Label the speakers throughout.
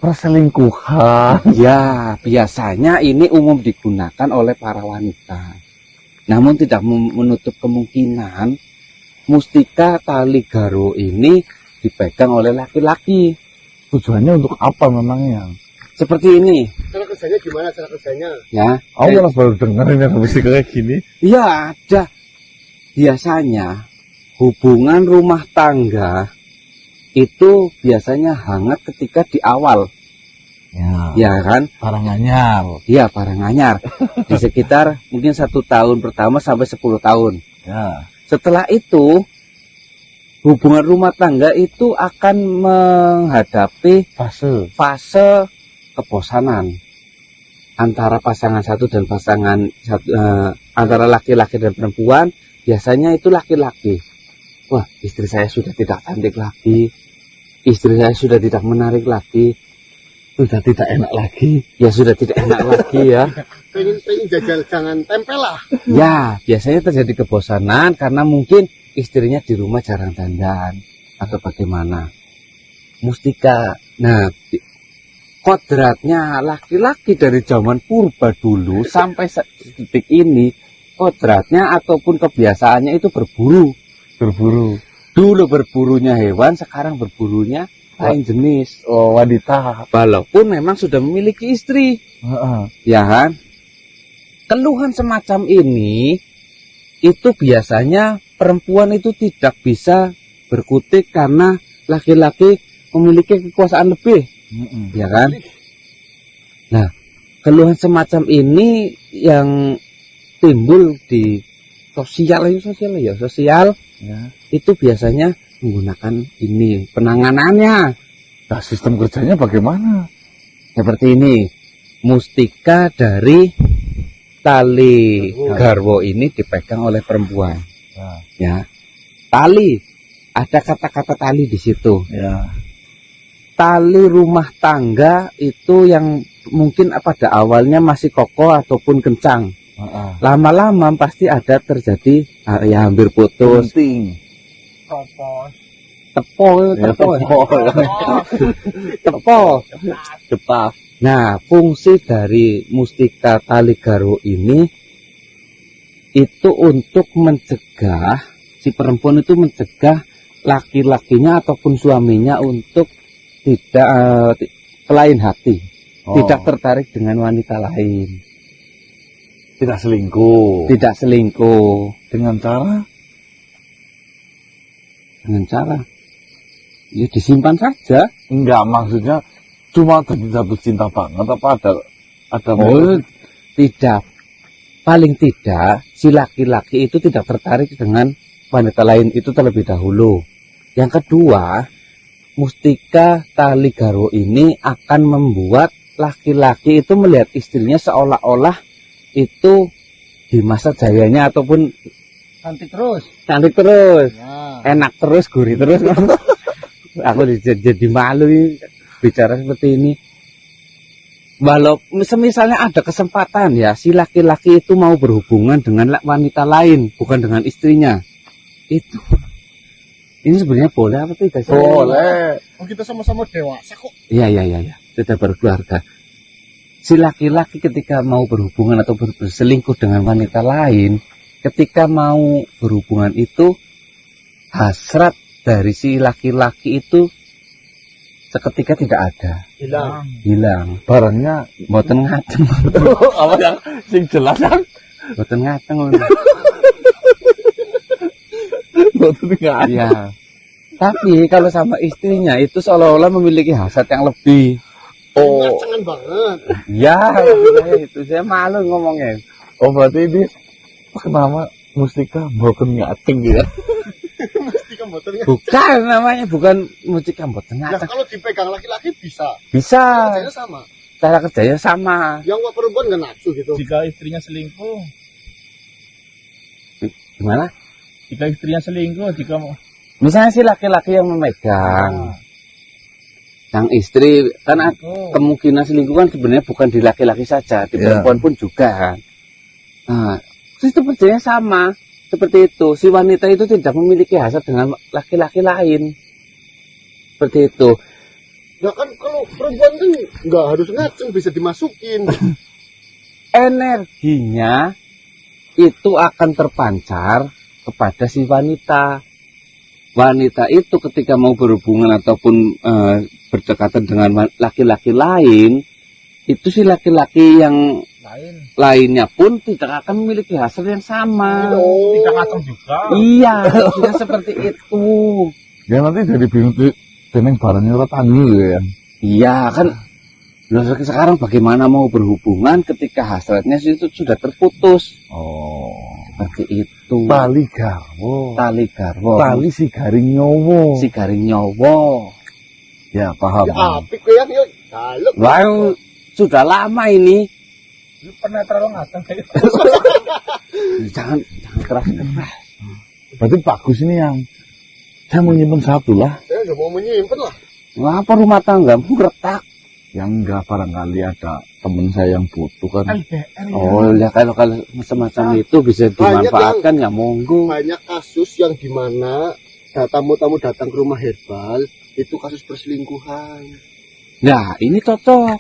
Speaker 1: perselingkuhan.
Speaker 2: Ya, biasanya ini umum digunakan oleh para wanita. Namun tidak menutup kemungkinan mustika tali garo ini dipegang oleh laki-laki.
Speaker 1: Tujuannya untuk apa memangnya?
Speaker 2: Seperti ini.
Speaker 3: Cara kerjanya gimana cara kerjanya?
Speaker 2: Ya.
Speaker 1: Aku malah baru dengar ini ada mustika kayak gini.
Speaker 2: Iya, ada. Biasanya hubungan rumah tangga itu biasanya hangat ketika di awal. Ya kan?
Speaker 1: Barang anyar.
Speaker 2: Iya, barang anyar. Di sekitar mungkin 1 tahun pertama sampai 10 tahun.
Speaker 1: Ya.
Speaker 2: Setelah itu, hubungan rumah tangga itu akan menghadapi fase kebosanan antara pasangan satu dan pasangan satu, antara laki-laki dan perempuan. Biasanya itu laki-laki. Wah, istri saya sudah tidak cantik lagi. Istri saya sudah tidak menarik lagi. Sudah tidak enak lagi. Ya sudah tidak enak lagi ya.
Speaker 3: Pengen jajal jangan tempel lah.
Speaker 2: Ya, biasanya terjadi kebosanan karena mungkin istrinya di rumah jarang dandan atau bagaimana. Mustika. Nah, kodratnya laki-laki dari zaman purba dulu sampai detik ini, kodratnya ataupun kebiasaannya itu berburu. Dulu berburunya hewan, sekarang berburunya lain jenis.
Speaker 1: Oh, wanita.
Speaker 2: Walaupun memang sudah memiliki istri. Ya kan? Keluhan semacam ini itu biasanya perempuan itu tidak bisa berkutik karena laki-laki memiliki kekuasaan lebih. Ya kan? Nah, keluhan semacam ini yang timbul di sosial
Speaker 1: Ya.
Speaker 2: itu biasanya menggunakan ini penanganannya.
Speaker 1: Nah, sistem kerjanya bagaimana?
Speaker 2: Seperti ini, mustika dari tali garwo ini dipegang oleh perempuan. Ya, tali, ada kata-kata tali di situ.
Speaker 1: Ya.
Speaker 2: Tali rumah tangga itu yang mungkin pada awalnya masih kokoh ataupun kencang. Lama-lama pasti ada terjadi ya hampir putus. Tepo. Nah, fungsi dari mustika tali garo ini itu untuk mencegah si perempuan itu mencegah laki-lakinya ataupun suaminya untuk tidak lain hati, tidak tertarik dengan wanita lain,
Speaker 1: Tidak selingkuh.
Speaker 2: dengan cara ya disimpan saja.
Speaker 1: Enggak, maksudnya cuma jatuh cinta banget apa ada
Speaker 2: Tidak, paling tidak si laki-laki itu tidak tertarik dengan wanita lain itu terlebih dahulu. Yang kedua, mustika tali garo ini akan membuat laki-laki itu melihat istrinya seolah-olah itu di masa jayanya ataupun
Speaker 3: Cantik terus.
Speaker 2: Ya. Enak terus, gurih terus. Aku jadi malu bicara seperti ini. Walau misalnya ada kesempatan ya si laki-laki itu mau berhubungan dengan wanita lain bukan dengan istrinya, itu ini sebenarnya boleh apa tidak sih?
Speaker 1: boleh.
Speaker 3: Oh, kita sama-sama dewasa kok.
Speaker 2: Iya, sudah berkeluarga. Si laki-laki ketika mau berhubungan atau berselingkuh dengan wanita lain, ketika mau berhubungan itu hasrat dari si laki-laki itu seketika tidak ada, hilang.
Speaker 1: Barangnya
Speaker 2: Mboten ngaceng.
Speaker 1: apa yang sing jelas kan?
Speaker 2: Mboten ngaceng. Iya. Tapi kalau sama istrinya itu seolah-olah memiliki hasrat yang lebih.
Speaker 3: Ngacengan banget.
Speaker 2: Ya, itu saya malu ngomongnya.
Speaker 1: Oh, berarti ini kenapa mustika broken ngaceng ya?
Speaker 3: Mustika mboten.
Speaker 2: Bukan namanya, bukan mustika mboten
Speaker 3: Nah,
Speaker 2: ngaceng.
Speaker 3: kalau dipegang laki-laki bisa.
Speaker 2: Bisa.
Speaker 3: Kerjanya sama.
Speaker 2: Cara kerjanya sama.
Speaker 3: Yang perempuan nggak nafsu gitu.
Speaker 4: Jika istrinya selingkuh,
Speaker 2: Gimana?
Speaker 4: jika
Speaker 2: Misalnya si laki-laki yang memegang, sang istri kan kemungkinan selingkuh kan sebenarnya bukan di laki-laki saja, di perempuan pun juga. Nah, sistem kerjanya sama seperti itu. Si wanita itu tidak memiliki hasrat dengan laki-laki lain. Seperti itu.
Speaker 3: Nah kan kalau perempuan kan nggak harus ngaceng, bisa dimasukin.
Speaker 2: Energinya itu akan terpancar kepada si wanita. Wanita itu ketika mau berhubungan ataupun berdekatan dengan laki-laki lain, itu si laki-laki yang lainnya pun tidak akan memiliki hasil yang sama.
Speaker 4: Tidak ngaceng juga.
Speaker 2: Iya, sudah seperti itu.
Speaker 1: Ya nanti jadi bingung jeneng barangnya ora tani ya.
Speaker 2: Iya kan. Nah, sekarang bagaimana mau berhubungan ketika hasratnya itu sudah terputus?
Speaker 1: Oh,
Speaker 2: Seperti itu.
Speaker 1: tali garwo.
Speaker 2: Tali garwo.
Speaker 1: Tali si garing nyowo.
Speaker 2: Si garing nyowo.
Speaker 1: Ya paham.
Speaker 3: Ya apik ya, yuk. Kalau
Speaker 2: Wah, sudah lama ini.
Speaker 4: Lu pernah terlalu ngaceng kayak
Speaker 2: Jangan keras-keras.
Speaker 1: Berarti bagus ini yang saya mau nyimpen satu lah.
Speaker 3: saya nggak mau menyimpan lah.
Speaker 2: Apa rumah tanggamu retak?
Speaker 1: Yang enggak barangkali ada temen saya yang butuh kan.
Speaker 4: LDR ya.
Speaker 2: Oh, ya kalau semacam itu bisa dimanfaatkan ya monggo.
Speaker 3: Banyak kasus yang dimana tamu-tamu datang ke rumah herbal itu kasus perselingkuhan.
Speaker 2: Nah, ini cocok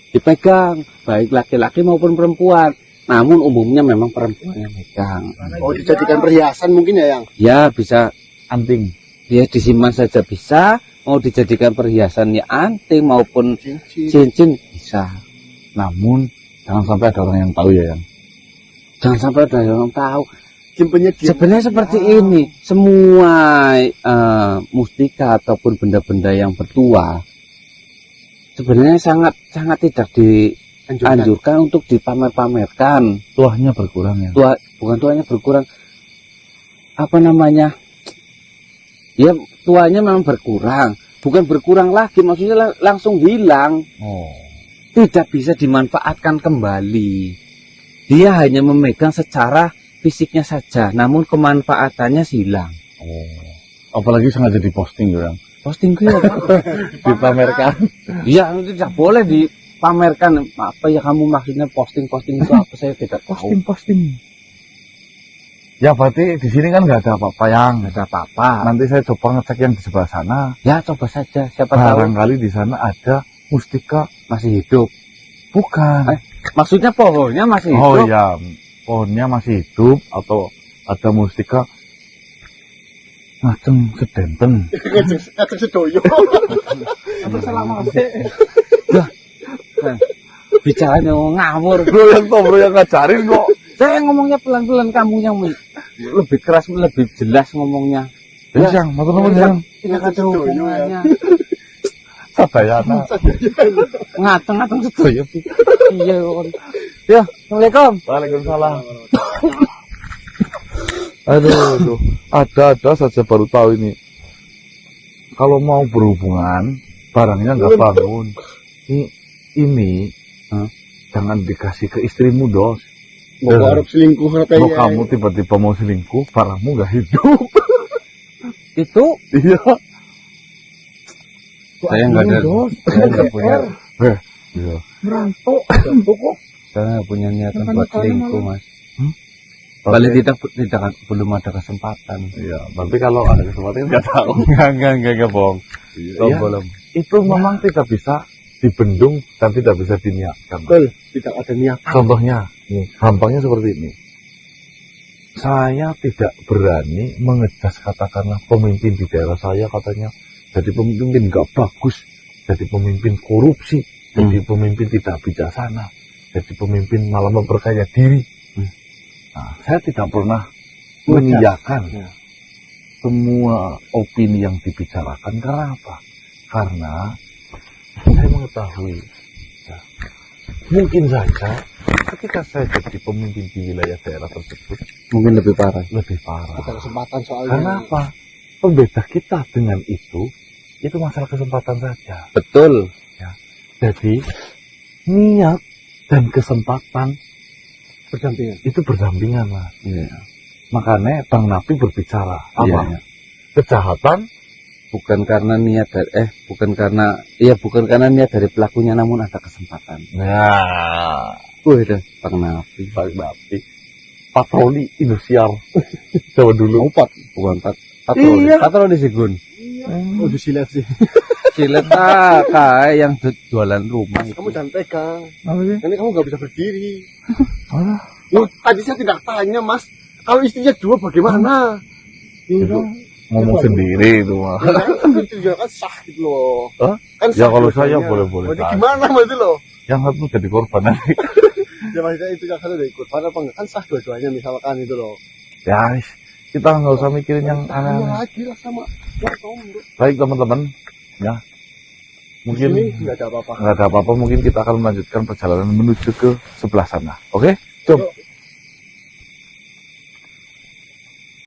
Speaker 2: dipegang baik laki-laki maupun perempuan. Namun umumnya memang perempuan yang megang.
Speaker 3: Oh, dijadikan perhiasan mungkin ya, Yang?
Speaker 2: Ya bisa
Speaker 1: Anting.
Speaker 2: ya disimpan saja bisa, mau dijadikan perhiasan ya anting maupun cincin bisa.
Speaker 1: Namun jangan sampai ada orang yang tahu ya yang.
Speaker 2: Jangan sampai ada yang tahu.
Speaker 3: Simpennya dia.
Speaker 2: Sebenarnya seperti ini, semua mustika ataupun benda-benda yang bertuah sebenarnya sangat tidak dianjurkan untuk dipamer-pamerkan.
Speaker 1: Tuahnya berkurang ya.
Speaker 2: Bukan tuanya berkurang, apa namanya? Ya tuanya memang berkurang, bukan berkurang lagi, maksudnya langsung hilang.
Speaker 1: Oh.
Speaker 2: Tidak bisa dimanfaatkan kembali. Dia hanya memegang secara fisiknya saja, namun kemanfaatannya hilang.
Speaker 1: Oh. Apalagi sengaja diposting ya yang.
Speaker 2: Posting ya,
Speaker 1: Dipamerkan.
Speaker 2: iya itu tidak boleh dipamerkan. Apa ya kamu maksudnya posting itu apa saya tidak tahu.
Speaker 1: Posting. Ya berarti di sini kan nggak ada apa-apa yang.
Speaker 2: Nggak ada apa-apa.
Speaker 1: Nanti saya coba ngecek yang di sebelah sana.
Speaker 2: Ya coba saja, siapa tahu
Speaker 1: Barangkali di sana ada mustika.
Speaker 2: masih hidup.
Speaker 1: Bukan.
Speaker 2: Maksudnya pohonnya masih
Speaker 1: Oh
Speaker 2: hidup.
Speaker 1: iya, pohonnya masih hidup atau ada mustika ngaceng sedenten.
Speaker 3: Ngaceng sedoyo.
Speaker 2: Bicaranya ngawur.
Speaker 1: Bro yang tahu bro yang ngajarin kok.
Speaker 2: Saya ngomongnya pelan-pelan, kamu yang lebih keras, lebih jelas ngomongnya.
Speaker 1: Ya yang matur nuwun yang.
Speaker 2: Tidak ada hubungannya.
Speaker 1: Sadayana.
Speaker 2: Ngaceng sedoyo. Iya kon. Ya, Assalamualaikum.
Speaker 1: Waalaikumsalam. Aduh. Ada saja baru tahu ini. Kalau mau berhubungan, barangnya nggak bangun. Ini jangan dikasih ke istrimu dos.
Speaker 3: Mau harap selingkuh
Speaker 1: Kalau
Speaker 3: katanya.
Speaker 1: kamu tiba-tiba mau selingkuh, barangmu nggak hidup.
Speaker 2: Itu
Speaker 1: Iya.
Speaker 2: saya nggak punya.
Speaker 1: Iya.
Speaker 3: Merantau.
Speaker 2: Saya nggak punya niatan buat selingkuh, Mas. Paling tidak belum ada kesempatan.
Speaker 1: Iya. Tapi kalau ada kesempatan nggak tahu.
Speaker 2: Enggak bohong.
Speaker 1: Iya.
Speaker 2: Belum.
Speaker 1: Itu memang tidak bisa dibendung dan tidak bisa diniatkan.
Speaker 3: Betul, tidak ada niat.
Speaker 1: Contohnya, nih, gampangnya seperti ini. Saya tidak berani mengejas katakanlah pemimpin di daerah saya katanya jadi pemimpin nggak bagus, jadi pemimpin korupsi, jadi pemimpin tidak bijaksana, jadi pemimpin malah memperkaya diri. Nah, saya tidak pernah mengiyakan semua opini yang dibicarakan. Karena apa? Karena saya mengetahui ya, mungkin saja ketika saya jadi pemimpin di wilayah daerah tersebut
Speaker 2: Mungkin lebih parah.
Speaker 1: lebih parah.
Speaker 3: Ada kesempatan soalnya.
Speaker 1: Karena apa? Pembeda kita dengan itu masalah kesempatan saja.
Speaker 2: Betul.
Speaker 1: Jadi niat dan kesempatan
Speaker 3: berdampingan.
Speaker 1: itu berdampingan, Mas.
Speaker 2: Iya.
Speaker 1: Makanya Bang Napi berbicara apa?
Speaker 2: Iya.
Speaker 1: Kejahatan
Speaker 2: Bukan karena niat bukan karena niat dari pelakunya, namun ada kesempatan.
Speaker 1: Nah,
Speaker 2: Itu Bang Napi.
Speaker 1: Bang Napi patroli industrial. Coba dulu.
Speaker 2: Bukan 4.
Speaker 1: Patroli.
Speaker 2: Patroli sih Gun.
Speaker 3: Oh, disilet sih.
Speaker 2: Cilet kayak yang jualan rumah itu.
Speaker 3: Kamu jangan pegang.
Speaker 1: Apa sih?
Speaker 3: Nanti kamu nggak bisa berdiri.
Speaker 1: Alah.
Speaker 3: Loh, tadi saya tidak tanya, Mas. Kalau istrinya 2 bagaimana?
Speaker 1: Itu ngomong sendiri itu mah.
Speaker 3: Itu juga kan sah gitu loh.
Speaker 1: Hah?
Speaker 3: Kan
Speaker 1: Ya
Speaker 3: sah
Speaker 1: kalau
Speaker 3: dua-duanya.
Speaker 1: saya boleh-boleh
Speaker 3: Berarti
Speaker 1: saja.
Speaker 3: gimana Mas itu loh?
Speaker 1: Yang satu jadi korban nanti.
Speaker 3: Ya maksudnya itu yang satu dari korban apa enggak? Kan sah dua-duanya misalkan itu loh.
Speaker 1: Ya, kita nggak usah mikirin yang
Speaker 3: Tanya
Speaker 1: aneh-aneh.
Speaker 3: lagi lah sama Om.
Speaker 1: Baik teman-teman, ya. Mungkin
Speaker 3: Ini nggak ada apa-apa.
Speaker 1: nggak ada apa-apa. Mungkin kita akan melanjutkan perjalanan menuju ke sebelah sana. Oke? Jom.
Speaker 3: Yuk.